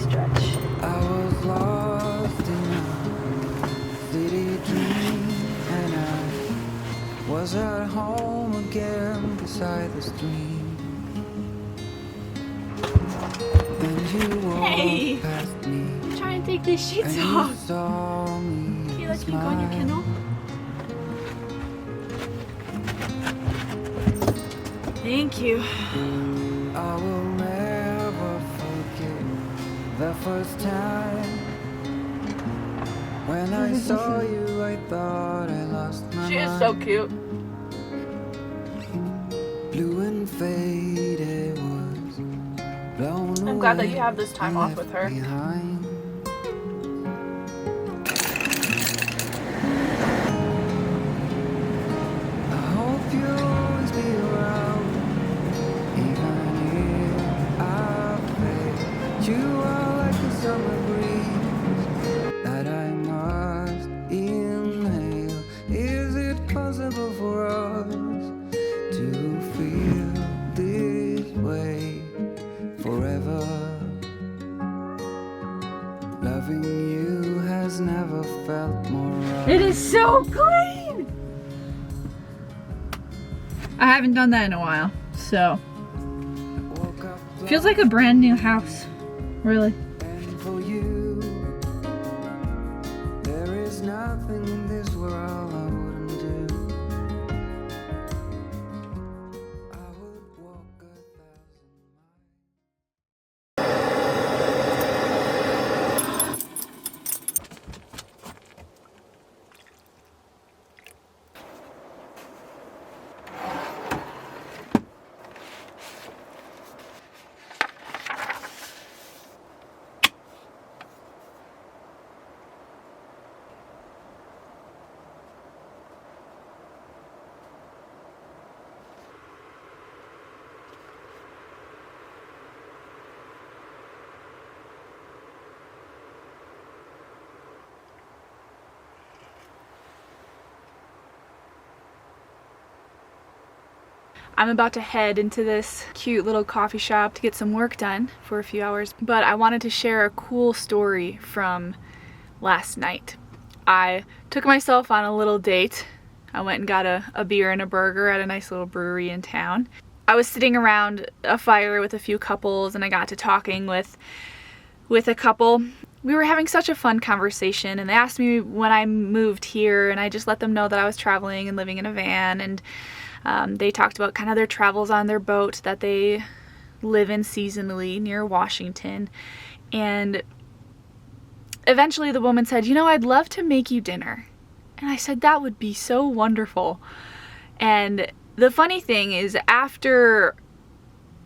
stretch. I was lost in a city dream, and I was at home again beside the stream. Then you walked past me. I'm trying to take these sheets off. Saw me. Akela, can you go in your kennel? Thank you. I will never forget the first time when I saw you. I thought I lost my mind. She is so cute. Blue and faded was blown I'm glad that away you have this time and off with left her. behind. I hope you'll always be around, even if I fade. You are like a summer breeze that I must inhale. Is it possible for us to feel this way forever? Loving you has never felt more right. It is so clean! I haven't done that in a while, so feels like a brand new house, really. And for you, there is nothing in this world I wouldn't do. I would walk 1,000 I'm about to head into this cute little coffee shop to get some work done for a few hours, but I wanted to share a cool story from last night. I took myself on a little date. I went and got a beer and a burger at a nice little brewery in town. I was sitting around a fire with a few couples, and I got to talking with a couple. We were having such a fun conversation, and they asked me when I moved here, and I just let them know that I was traveling and living in a van, and they talked about kind of their travels on their boat that they live in seasonally near Washington. And eventually the woman said, you know, I'd love to make you dinner. And I said, that would be so wonderful. And the funny thing is, after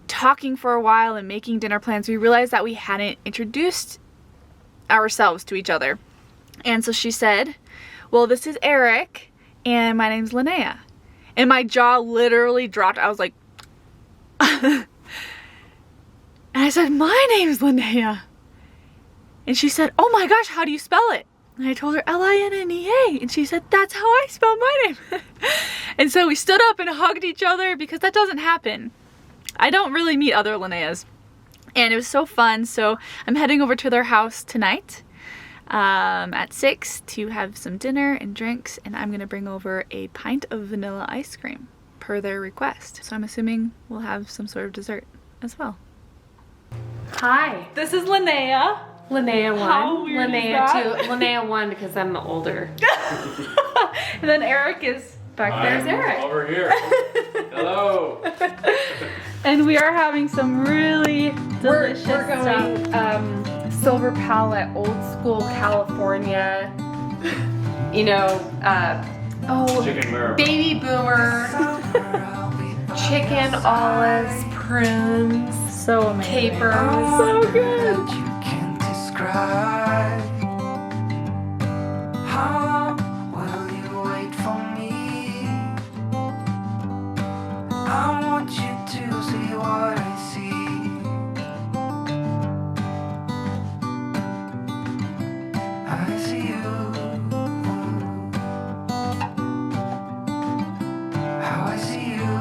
talking for a while and making dinner plans, we realized that we hadn't introduced ourselves to each other. And so she said, well, this is Eric and my name's Linnea. And my jaw literally dropped. I was like, and I said, my name's Linnea. And she said, oh my gosh, how do you spell it? And I told her Linnea. And she said, that's how I spell my name. And so we stood up and hugged each other, because that doesn't happen. I don't really meet other Linneas. And it was so fun. So I'm heading over to their house tonight at 6 to have some dinner and drinks, and I'm gonna bring over a pint of vanilla ice cream per their request. So I'm assuming we'll have some sort of dessert as well. Hi. This is Linnea. Linnea 1. How weird is Linnea that? 2. Linnea 1 because I'm the older. And then Eric is back There's there. Eric. Over here. Hello. And we are having some really delicious We're going Silver Palette, old school California. You know, Chicken Marrow. baby boomer, chicken, olives, prunes, so amazing. capers. So good. you can't describe. How long will you wait for me? I want you to see what I see. I see you. How I see you.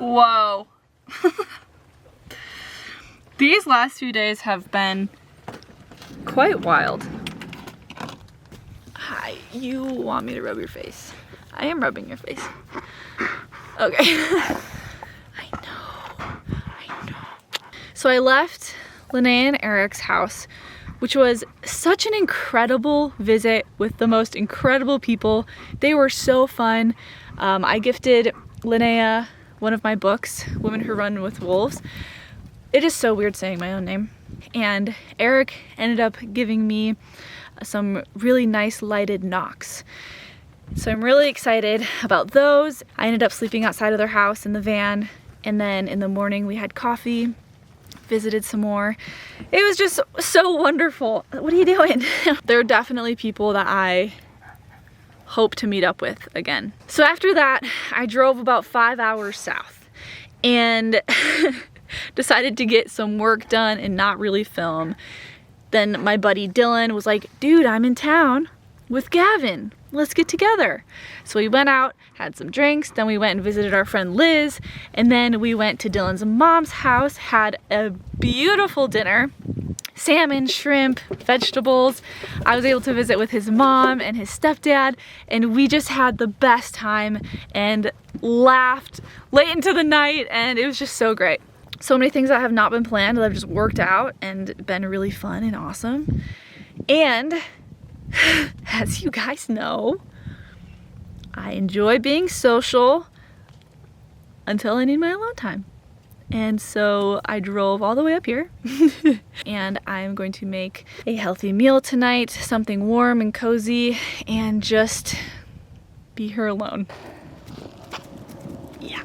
Whoa. These last few days have been quite wild. Hi, you want me to rub your face? I am rubbing your face. Okay. I know. So I left Linnea and Eric's house, which was such an incredible visit with the most incredible people. They were so fun. I gifted Linnea one of my books, Women Who Run with Wolves. It is so weird saying my own name. And Eric ended up giving me some really nice lighted knocks. So I'm really excited about those. I ended up sleeping outside of their house in the van, and then in the morning we had coffee, visited some more. It was just so wonderful. What are you doing? There are definitely people that I hope to meet up with again. So after that, I drove about 5 hours south and decided to get some work done and not really film. Then my buddy Dylan was like, dude, I'm in town with Gavin. Let's get together. So we went out, had some drinks, then we went and visited our friend Liz, and then we went to Dylan's mom's house, had a beautiful dinner. Salmon, shrimp, vegetables. I was able to visit with his mom and his stepdad, and we just had the best time and laughed late into the night, and it was just so great. So many things that have not been planned that have just worked out and been really fun and awesome. And as you guys know, I enjoy being social until I need my alone time. And so I drove all the way up here and I'm going to make a healthy meal tonight, something warm and cozy, and just be here alone. Yeah.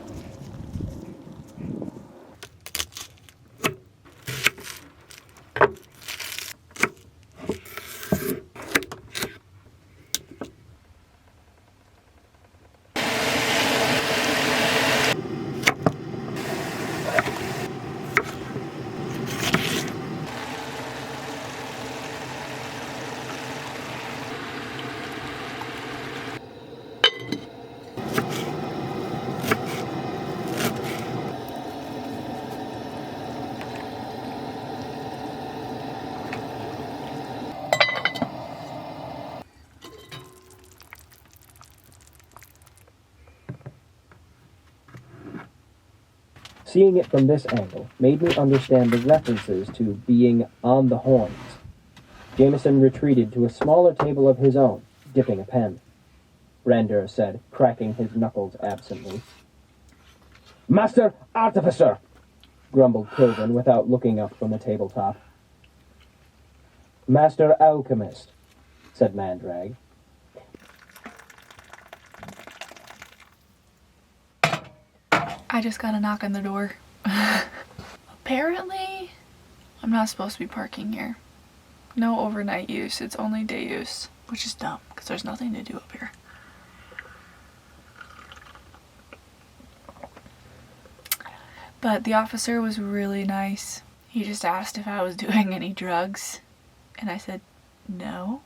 Seeing it from this angle made me understand the references to being on the horns. Jameson retreated to a smaller table of his own, dipping a pen. Randor said, cracking his knuckles absently. "Master Artificer!" grumbled Kilvin without looking up from the tabletop. "Master Alchemist," said Mandrag. I just got a knock on the door. Apparently, I'm not supposed to be parking here. No overnight use, it's only day use, which is dumb because there's nothing to do up here. But the officer was really nice. He just asked if I was doing any drugs, and I said no.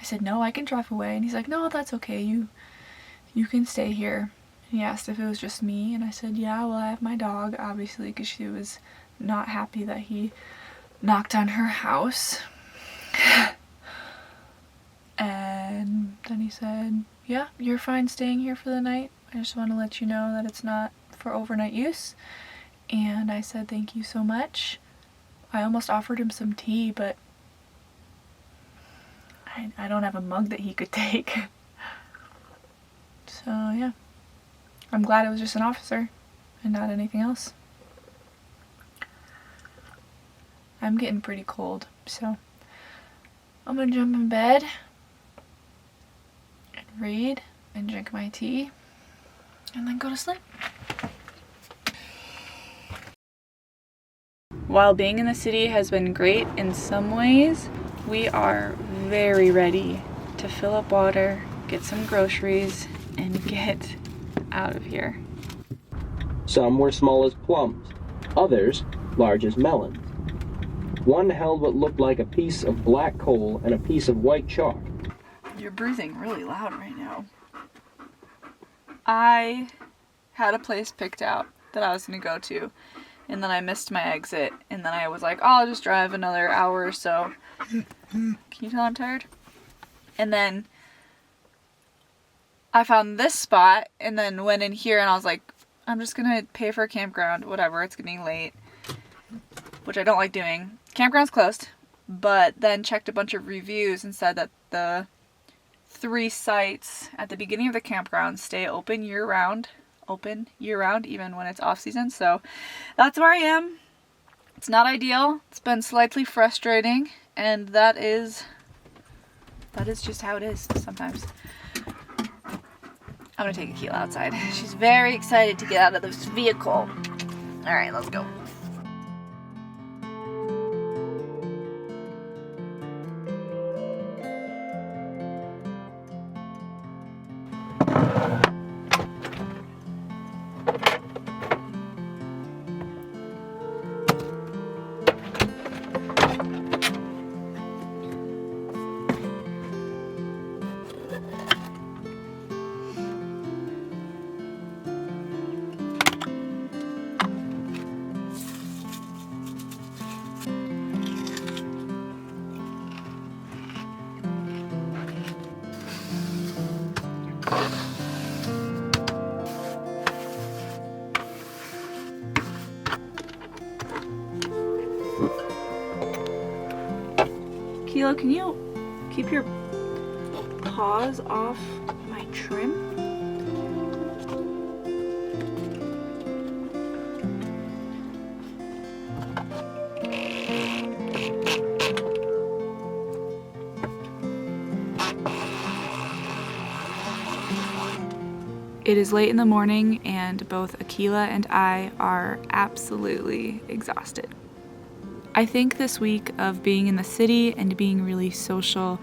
I said no, I can drive away, and he's like, no, that's okay, you can stay here. He asked if it was just me, and I said, yeah, well, I have my dog, obviously, because she was not happy that he knocked on her house. And then he said, yeah, you're fine staying here for the night. I just want to let you know that it's not for overnight use. And I said, thank you so much. I almost offered him some tea, but I don't have a mug that he could take. So, yeah. I'm glad it was just an officer and not anything else. I'm getting pretty cold, so I'm gonna jump in bed and read and drink my tea and then go to sleep. While being in the city has been great in some ways, we are very ready to fill up water, get some groceries, and get out of here. Some were small as plums, others large as melons. One held what looked like a piece of black coal and a piece of white chalk. You're breathing really loud right now. I had a place picked out that I was gonna go to, and then I missed my exit, and then I was like, oh, I'll just drive another hour or so. Can you tell I'm tired? And then I found this spot, and then went in here, and I was like, I'm just gonna pay for a campground, whatever, it's getting late, which I don't like doing. Campground's closed, but then checked a bunch of reviews and said that the 3 sites at the beginning of the campground stay open year-round, even when it's off-season, so that's where I am. It's not ideal, it's been slightly frustrating, and that is just how it is sometimes. I'm gonna take Akela outside. She's very excited to get out of this vehicle. Alright, let's go. Akela, can you keep your paws off my trim? It is late in the morning, and both Akela and I are absolutely exhausted. I think this week of being in the city and being really social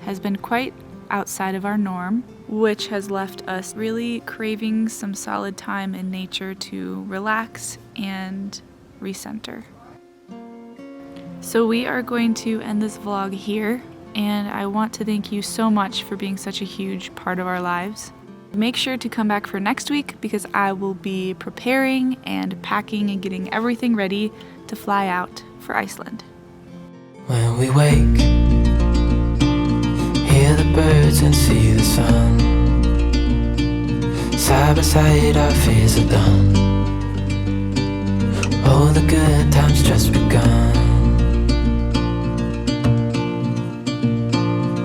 has been quite outside of our norm, which has left us really craving some solid time in nature to relax and recenter. So we are going to end this vlog here, and I want to thank you so much for being such a huge part of our lives. Make sure to come back for next week because I will be preparing and packing and getting everything ready to fly out for Iceland. When we wake, hear the birds and see the sun. Side by side our fears are done. Oh, the good times just begun.